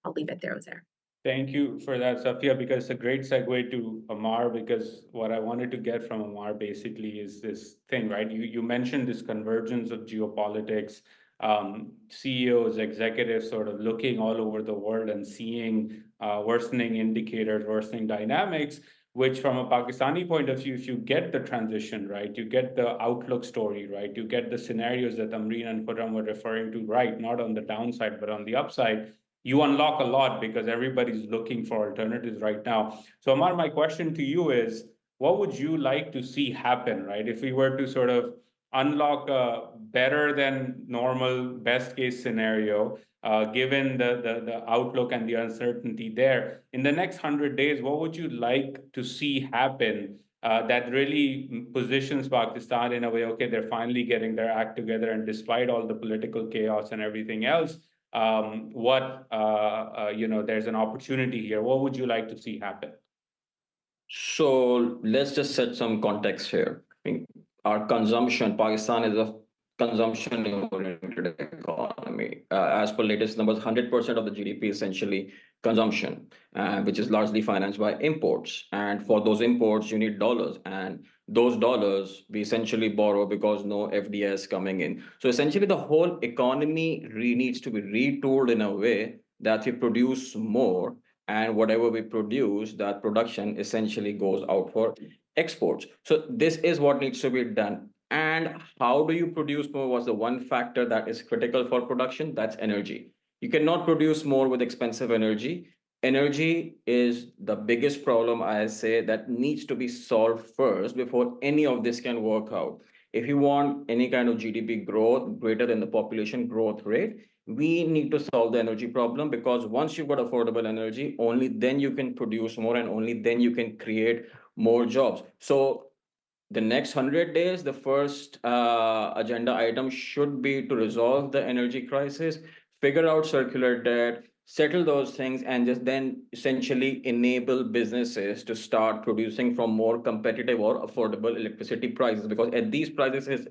Speaker 6: I'll leave it there, Uzair.
Speaker 2: Thank you for that, Safia, because it's a great segue to Amar, because what I wanted to get from Amar basically is this thing, right? You mentioned this convergence of geopolitics, CEOs, executives sort of looking all over the world and seeing worsening indicators, worsening dynamics, which from a Pakistani point of view, if you get the transition right, you get the outlook story right, you get the scenarios that Amreen and Khurram were referring to right, not on the downside, but on the upside, you unlock a lot because everybody's looking for alternatives right now. So Amar, my question to you is, what would you like to see happen, right? If we were to sort of unlock a better than normal best case scenario, given the outlook and the uncertainty there, in the next 100 days, what would you like to see happen that really positions Pakistan in a way, okay, they're finally getting their act together, and despite all the political chaos and everything else, there's an opportunity here. What would you like to see happen?
Speaker 7: So let's just set some context here. I mean, our consumption, Pakistan is a consumption-oriented economy. As per latest numbers, 100% of the GDP is essentially consumption, which is largely financed by imports. And for those imports, you need dollars. And those dollars we essentially borrow because no FDI is coming in. So essentially, the whole economy needs to be retooled in a way that we produce more, and whatever we produce, that production essentially goes out for exports. So this is what needs to be done. And how do you produce more was the one factor that is critical for production. That's energy. You cannot produce more with expensive energy. Energy is the biggest problem, I say, that needs to be solved first before any of this can work out. If you want any kind of GDP growth greater than the population growth rate, we need to solve the energy problem, because once you've got affordable energy, only then you can produce more, and only then you can create more jobs. So the next 100 days, the first agenda item should be to resolve the energy crisis, figure out circular debt, settle those things, and just then essentially enable businesses to start producing from more competitive or affordable electricity prices. Because at these prices,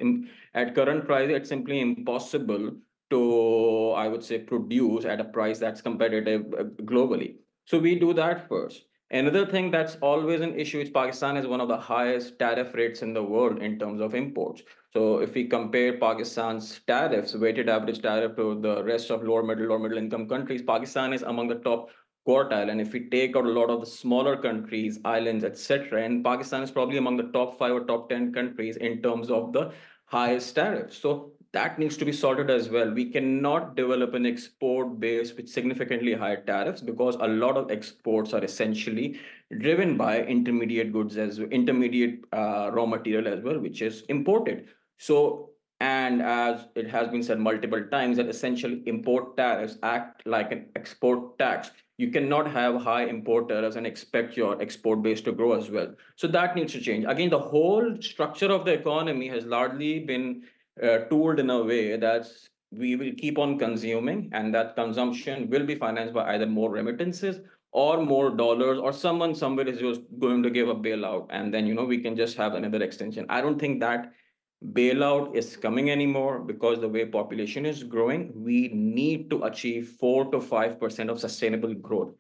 Speaker 7: at current price, it's simply impossible to, I would say, produce at a price that's competitive globally. So we do that first. Another thing that's always an issue is Pakistan is one of the highest tariff rates in the world in terms of imports. So if we compare Pakistan's tariffs, weighted average tariff to the rest of lower middle or middle income countries, Pakistan is among the top quartile. And if we take out a lot of the smaller countries, islands, etc., and Pakistan is probably among the top 5 or top 10 countries in terms of the highest tariffs. So that needs to be sorted as well. We cannot develop an export base with significantly higher tariffs, because a lot of exports are essentially driven by intermediate goods as intermediate raw material as well, which is imported. So, and as it has been said multiple times, that essentially import tariffs act like an export tax. You cannot have high import tariffs and expect your export base to grow as well. So that needs to change. Again, the whole structure of the economy has largely been tooled in a way that we will keep on consuming, and that consumption will be financed by either more remittances or more dollars, or someone somewhere is just going to give a bailout, and then we can just have another extension. I don't think that bailout is coming anymore, because the way population is growing, we need to achieve 4 to 5% of sustainable growth.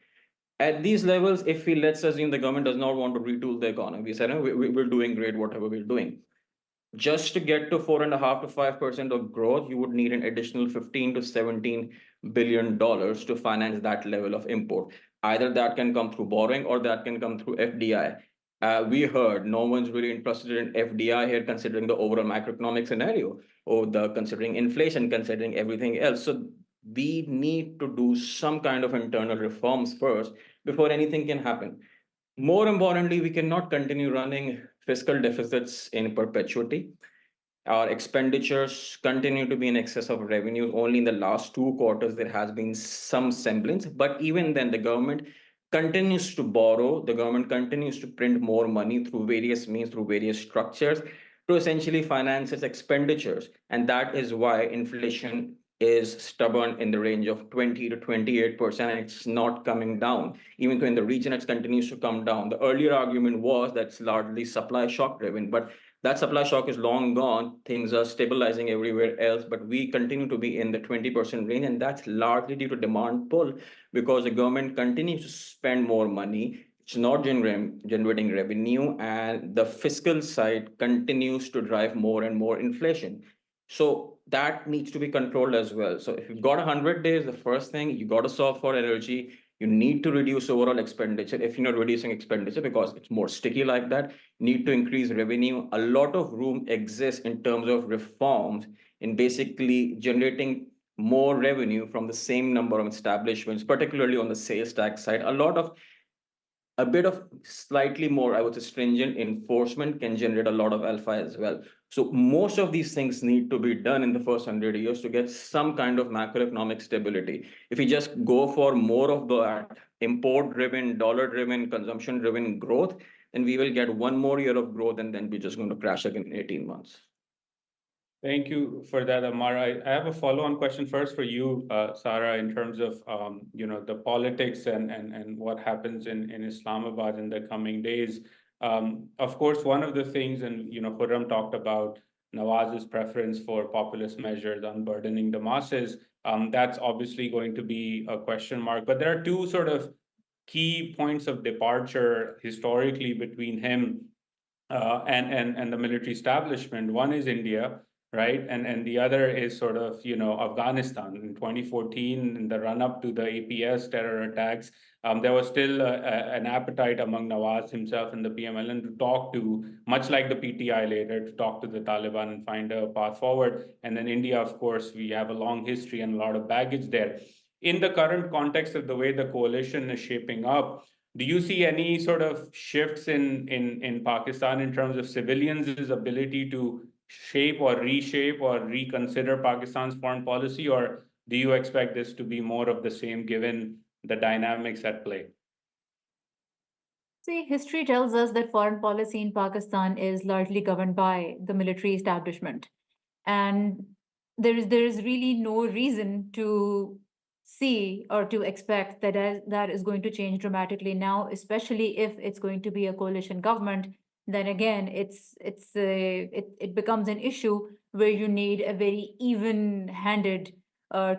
Speaker 7: At these levels, if we, let's assume the government does not want to retool the economy, we said, no, we're doing great, whatever we're doing. Just to get to 4.5 to 5% of growth, you would need an additional $15 to $17 billion to finance that level of import. Either that can come through borrowing, or that can come through FDI. We heard no one's really interested in FDI here, considering the overall macroeconomic scenario, or considering inflation, considering everything else. So we need to do some kind of internal reforms first before anything can happen. More importantly, we cannot continue running fiscal deficits in perpetuity. Our expenditures continue to be in excess of revenues. Only in the last 2 quarters, there has been some semblance. But even then, the government continues to borrow. The government continues to print more money through various means, through various structures, to essentially finance its expenditures. And that is why inflation is stubborn in the range of 20 to 28%, and it's not coming down. Even though in the region it continues to come down. The earlier argument was that it's largely supply shock driven, but that supply shock is long gone. Things are stabilizing everywhere else, but we continue to be in the 20% range, and that's largely due to demand pull because the government continues to spend more money. It's not generating revenue, and the fiscal side continues to drive more and more inflation. So that needs to be controlled as well. So if you've got 100 days, the first thing you got to solve for energy. You need to reduce overall expenditure. If you're not reducing expenditure because it's more sticky like that, need to increase revenue. A lot of room exists in terms of reforms in basically generating more revenue from the same number of establishments, particularly on the sales tax side. A bit of slightly more, I would say, stringent enforcement can generate a lot of alpha as well. So most of these things need to be done in the first 100 years to get some kind of macroeconomic stability. If we just go for more of the import-driven, dollar-driven, consumption-driven growth, then we will get one more year of growth, and then we're just going to crash again in 18 months.
Speaker 2: Thank you for that, Amar. I have a follow-on question first for you, Sarah, in terms of the politics and what happens in Islamabad in the coming days. Of course, one of the things, and Khurram talked about Nawaz's preference for populist measures, unburdening the masses. That's obviously going to be a question mark. But there are two sort of key points of departure historically between him and the military establishment. One is India, right? And the other is sort of, Afghanistan. In 2014, in the run-up to the APS terror attacks, there was still an appetite among Nawaz himself and the PMLN to talk to, much like the PTI later, to talk to the Taliban and find a path forward. And then India, of course, we have a long history and a lot of baggage there. In the current context of the way the coalition is shaping up, do you see any sort of shifts in Pakistan in terms of civilians' ability to shape or reshape or reconsider Pakistan's foreign policy, or do you expect this to be more of the same given the dynamics at play?
Speaker 3: See, history tells us that foreign policy in Pakistan is largely governed by the military establishment. And there is really no reason to see or to expect that is going to change dramatically now, especially if it's going to be a coalition government. Then again, it becomes an issue where you need a very even-handed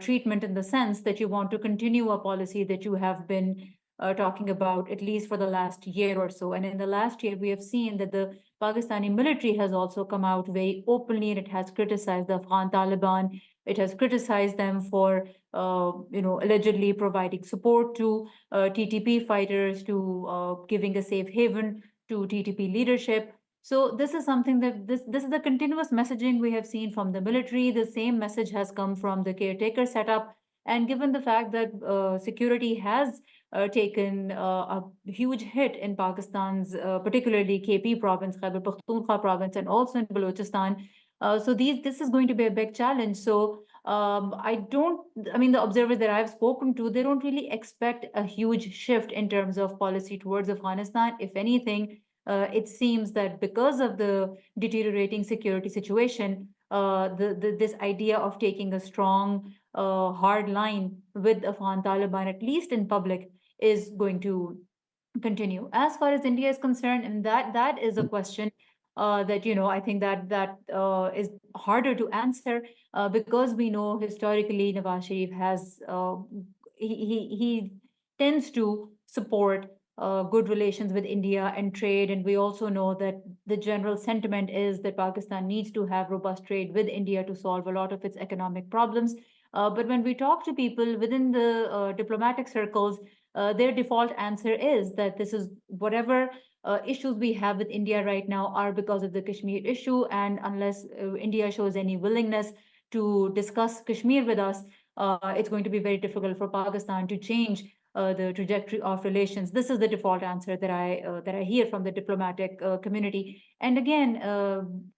Speaker 3: treatment, in the sense that you want to continue a policy that you have been talking about at least for the last year or so. And in the last year, we have seen that the Pakistani military has also come out very openly, and it has criticized the Afghan Taliban. It has criticized them for, allegedly providing support to TTP fighters, to giving a safe haven to TTP leadership. So this is something that this is the continuous messaging we have seen from the military. The same message has come from the caretaker setup. And given the fact that security has taken a huge hit in Pakistan's, particularly KP province, Khyber Pakhtunkhwa province, and also in Balochistan. So this is going to be a big challenge. So the observers that I've spoken to, they don't really expect a huge shift in terms of policy towards Afghanistan. If anything, it seems that because of the deteriorating security situation, this idea of taking a strong, hard line with Afghan Taliban, at least in public, is going to continue. As far as India is concerned, and that is a question that I think that is harder to answer, because we know historically Nawaz Sharif has he tends to support good relations with India and trade, and we also know that the general sentiment is that Pakistan needs to have robust trade with India to solve a lot of its economic problems. But when we talk to people within the diplomatic circles, their default answer is that this is whatever issues we have with India right now are because of the Kashmir issue, and unless India shows any willingness to discuss Kashmir with us, it's going to be very difficult for Pakistan to change the trajectory of relations. This is the default answer that I hear from the diplomatic community. And again,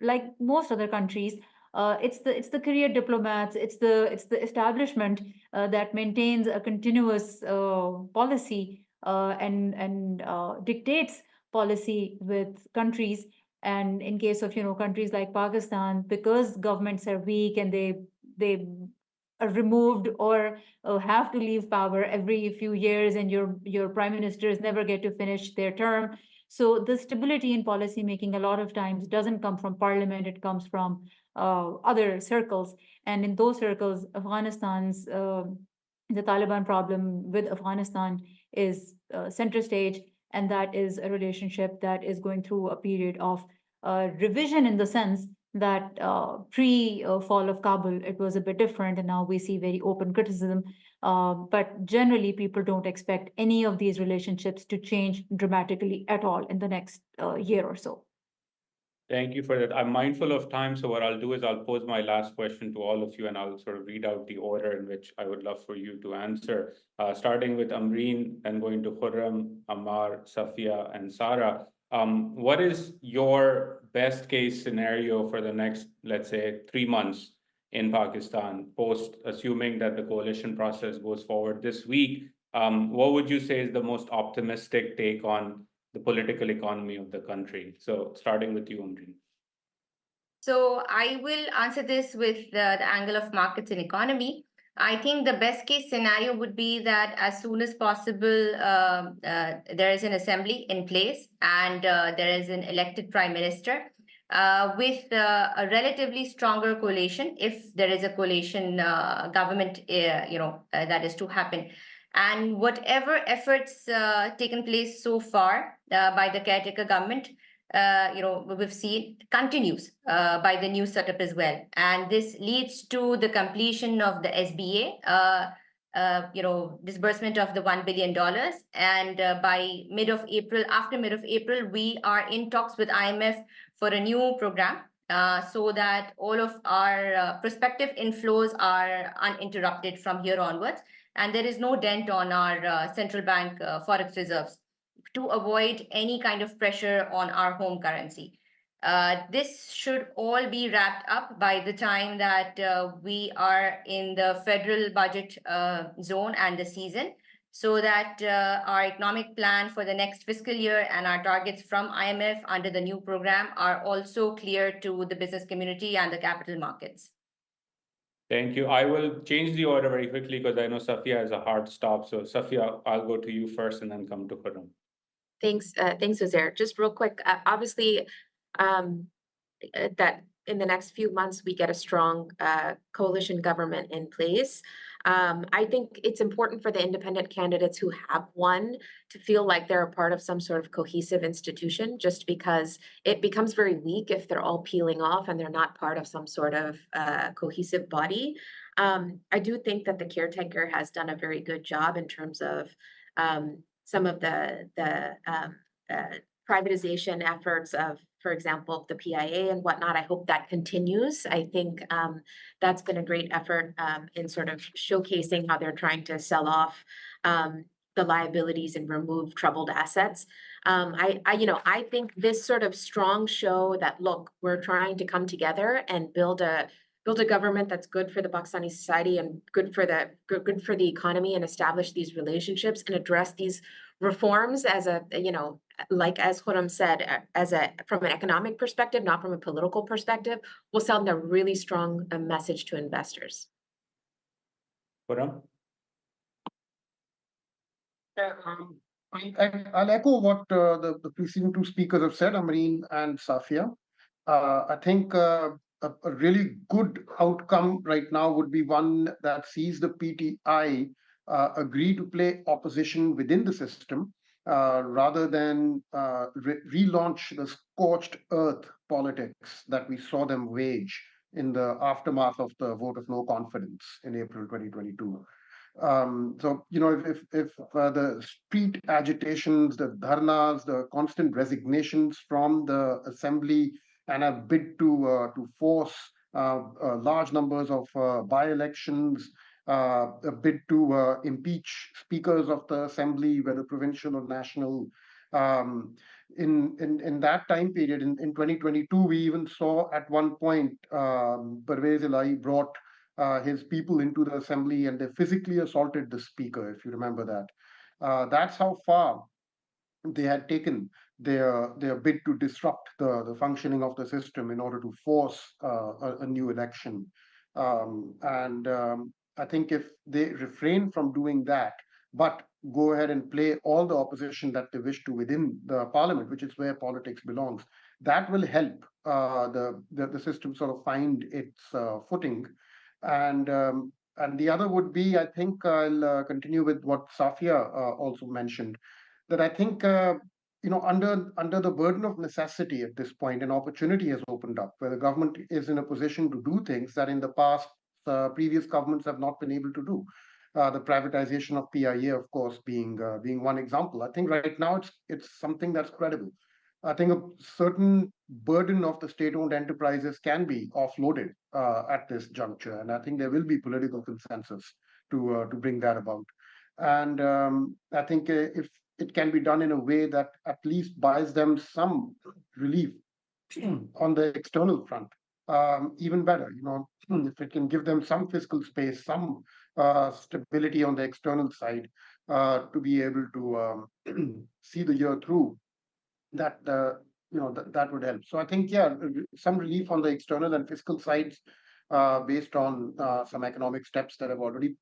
Speaker 3: like most other countries, it's the career diplomats, it's the establishment that maintains a continuous policy and dictates policy with countries. And in case of countries like Pakistan, because governments are weak and they removed or have to leave power every few years, and your prime ministers never get to finish their term. So the stability in policy making a lot of times doesn't come from parliament, it comes from other circles. And in those circles, the Taliban problem with Afghanistan is center stage, and that is a relationship that is going through a period of revision, in the sense that pre-fall of Kabul, it was a bit different, and now we see very open criticism. But generally, people don't expect any of these relationships to change dramatically at all in the next year or so.
Speaker 2: Thank you for that. I'm mindful of time, so what I'll do is I'll pose my last question to all of you, and I'll sort of read out the order in which I would love for you to answer. Starting with Amreen, and going to Khurram, Ammar, Safia, and Sarah. What is your best case scenario for the next, let's say, 3 months in Pakistan, post assuming that the coalition process goes forward this week? What would you say is the most optimistic take on the political economy of the country? So starting with you, Amreen.
Speaker 4: So I will answer this with the angle of markets and economy. I think the best case scenario would be that as soon as possible, there is an assembly in place, and there is an elected prime minister with a relatively stronger coalition, if there is a coalition government, that is to happen. And whatever efforts taken place so far by the caretaker government, we've seen continues by the new setup as well. And this leads to the completion of the SBA, disbursement of the $1 billion. And by mid of April, after mid of April, we are in talks with IMF for a new program, so that all of our prospective inflows are uninterrupted from here onwards. And there is no dent on our central bank forex reserves, to avoid any kind of pressure on our home currency. This should all be wrapped up by the time that we are in the federal budget zone and the season, so that our economic plan for the next fiscal year and our targets from IMF under the new program are also clear to the business community and the capital markets.
Speaker 2: Thank you. I will change the order very quickly because I know Safia has a hard stop. So Safia, I'll go to you first and then come to Khurram.
Speaker 6: Thanks, Uzair. Just real quick, obviously, that in the next few months we get a strong coalition government in place. I think it's important for the independent candidates who have won to feel like they're a part of some sort of cohesive institution, just because it becomes very weak if they're all peeling off and they're not part of some sort of cohesive body. I do think that the caretaker has done a very good job in terms of some of the privatization efforts of, for example, the PIA and whatnot. I hope that continues. I think that's been a great effort in sort of showcasing how they're trying to sell off the liabilities and remove troubled assets. I think this sort of strong show that, look, we're trying to come together and build a government that's good for the Pakistani society and good for the economy, and establish these relationships and address these reforms as a, like as Khurram said, from an economic perspective, not from a political perspective, will send a really strong message to investors.
Speaker 2: Khurram?
Speaker 5: I'll echo what the preceding two speakers have said, Amreen and Safia. I think a really good outcome right now would be one that sees the PTI agree to play opposition within the system, rather than relaunch the scorched earth politics that we saw them wage in the aftermath of the vote of no confidence in April 2022. So, if the street agitations, the dharnas, the constant resignations from the assembly, and a bid to force large numbers of by-elections, a bid to impeach speakers of the assembly, whether provincial or national. In that time period, in 2022, we even saw at one point Parvez Elahi brought his people into the assembly, and they physically assaulted the speaker, if you remember that. That's how far they had taken their bid to disrupt the functioning of the system in order to force a new election. I think if they refrain from doing that, but go ahead and play all the opposition that they wish to within the parliament, which is where politics belongs, that will help the system sort of find its footing. And the other would be, I think I'll continue with what Safia also mentioned, that I think under the burden of necessity at this point, an opportunity has opened up where the government is in a position to do things that in the past previous governments have not been able to do. The privatization of PIA, of course, being one example. I think right now it's something that's credible. I think a certain burden of the state-owned enterprises can be offloaded at this juncture, and I think there will be political consensus to bring that about. And I think if it can be done in a way that at least buys them some relief on the external front, even better. If it can give them some fiscal space, some stability on the external side to be able to see the year through, that that would help. So I think, yeah, some relief on the external and fiscal sides based on some economic steps that have already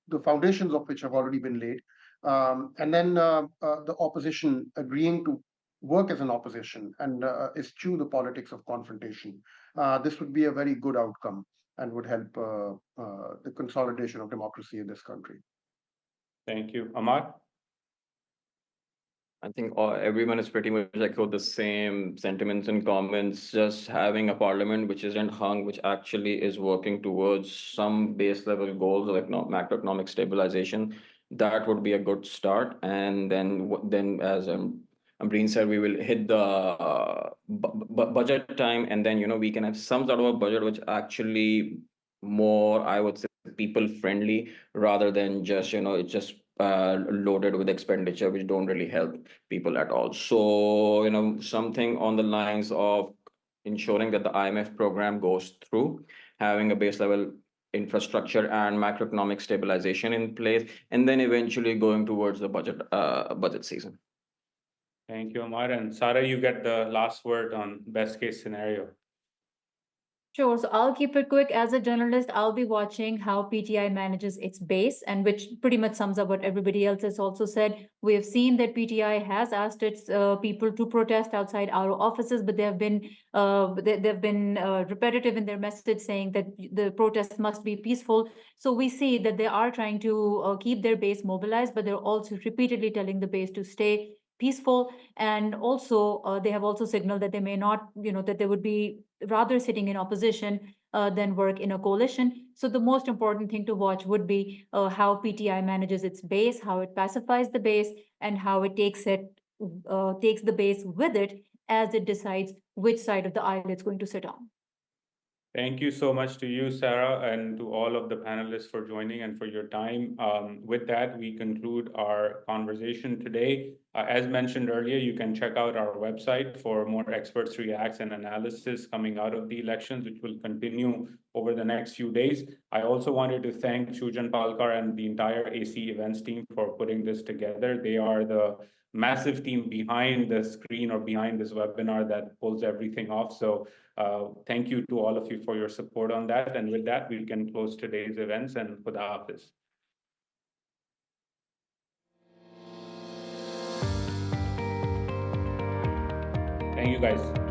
Speaker 5: the foundations of which have already been laid, and then the opposition agreeing to work as an opposition and eschew the politics of confrontation. This would be a very good outcome and would help the consolidation of democracy in this country.
Speaker 2: Thank you. Ahmad?
Speaker 7: I think everyone is pretty much echoed the same sentiments and comments. Just having a parliament which isn't hung, which actually is working towards some base level goals like macroeconomic stabilization, that would be a good start. And then as Ambreen said, we will hit the budget time, and then we can have some sort of a budget which actually more, I would say, people friendly rather than just it's just loaded with expenditure which don't really help people at all. So something on the lines of ensuring that the IMF program goes through, having a base level infrastructure and macroeconomic stabilization in place, and then eventually going towards the budget season.
Speaker 2: Thank you, Ahmad. And Sarah, you get the last word on best case scenario.
Speaker 3: Sure. So I'll keep it quick. As a journalist, I'll be watching how PTI manages its base, and which pretty much sums up what everybody else has also said. We have seen that PTI has asked its people to protest outside our offices, but they've been repetitive in their message, saying that the protests must be peaceful. So we see that they are trying to keep their base mobilized, but they're also repeatedly telling the base to stay peaceful. And also, they have also signaled that they may not, that they would be rather sitting in opposition than work in a coalition. So the most important thing to watch would be how PTI manages its base, how it pacifies the base, and how it takes the base with it as it decides which side of the aisle it's going to sit on.
Speaker 2: Thank you so much to you, Sarah, and to all of the panelists for joining and for your time. With that, we conclude our conversation today. As mentioned earlier, you can check out our website for more experts' reacts and analysis coming out of the elections, which will continue over the next few days. I also wanted to thank Shujan Palkar and the entire AC Events team for putting this together. They are the massive team behind the screen or behind this webinar that pulls everything off. So thank you to all of you for your support on that. And with that, we can close today's events and Khuda Hafiz. Thank you, guys.